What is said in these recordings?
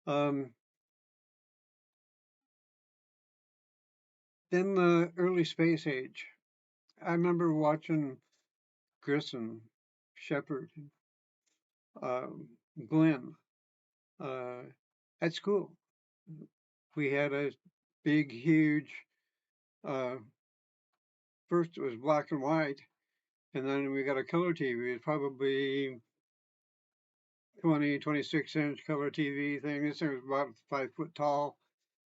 Um, then the early space age. I remember watching Grissom, Shepard, um, Glenn uh, at school. We had a big, huge, uh, first it was black and white, and then we got a color TV. It was probably 26-inch color TV thing. This thing was about 5 foot tall,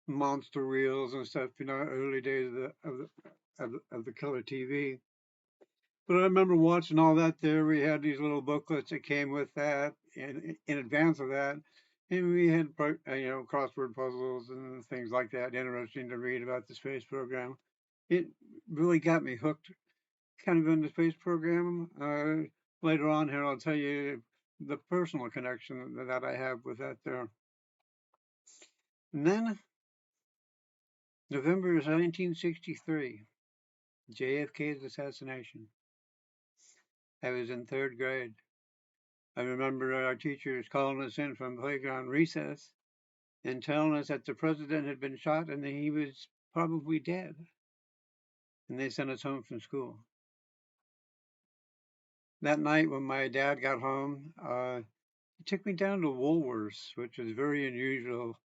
monster reels and stuff, early days of the color TV. But I remember watching all that there. We had these little booklets that came with that, and in advance of that, and we had crossword puzzles and things like that. Interesting to read about the space program. It really got me hooked, kind of in the space program. Later on here, I'll tell you the personal connection that I have with that there. And then November is 1963, JFK's assassination. I was in third grade. I remember our teachers calling us in from playground recess and telling us that the president had been shot and that he was probably dead. And they sent us home from school. That night when my dad got home, he took me down to Woolworths, which was very unusual.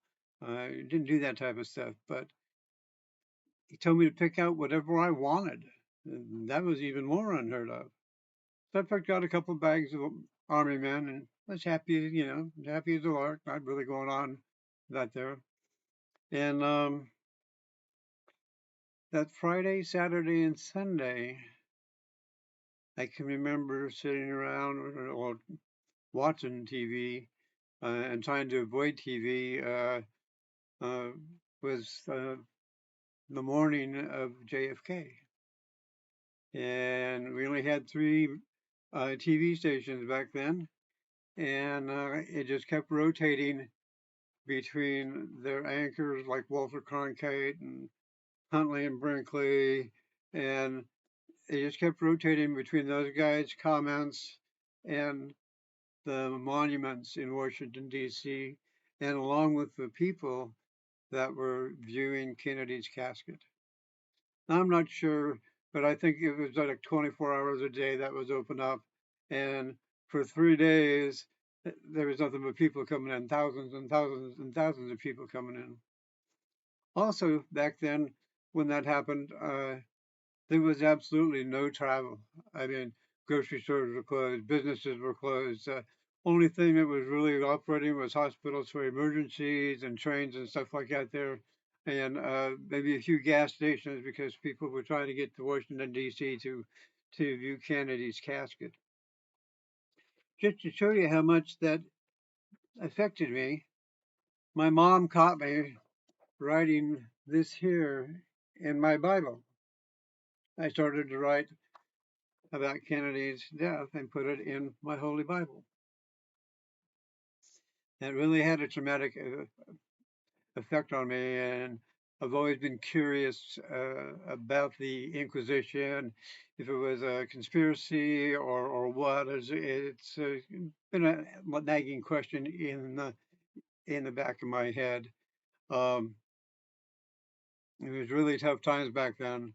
He didn't do that type of stuff, but he told me to pick out whatever I wanted. And that was even more unheard of. So I picked out a couple of bags of Army men and was happy, happy as a lark, not really going on that there. And that Friday, Saturday, and Sunday, I can remember sitting around or watching TV and trying to avoid TV. Uh, was the morning of JFK, and we only had three TV stations back then, and it just kept rotating between their anchors like Walter Cronkite and Huntley and Brinkley, and it just kept rotating between those guys' comments and the monuments in Washington, D.C., and along with the people that were viewing Kennedy's casket. I'm not sure, but I think it was like 24 hours a day that was open up. And for 3 days, there was nothing but people coming in, thousands and thousands and thousands of people coming in. Also, back then, when that happened, there was absolutely no travel. I mean, grocery stores were closed, businesses were closed. Only thing that was really operating was hospitals for emergencies and trains and stuff like that there, and maybe a few gas stations because people were trying to get to Washington D.C. to view Kennedy's casket. Just to show you how much that affected me, my mom caught me writing this here in my Bible. I started to write about Kennedy's death and put it in my Holy Bible. It really had a traumatic effect on me, and I've always been curious about the Inquisition, if it was a conspiracy or what. It's been a nagging question in the back of my head. Um, it was really tough times back then.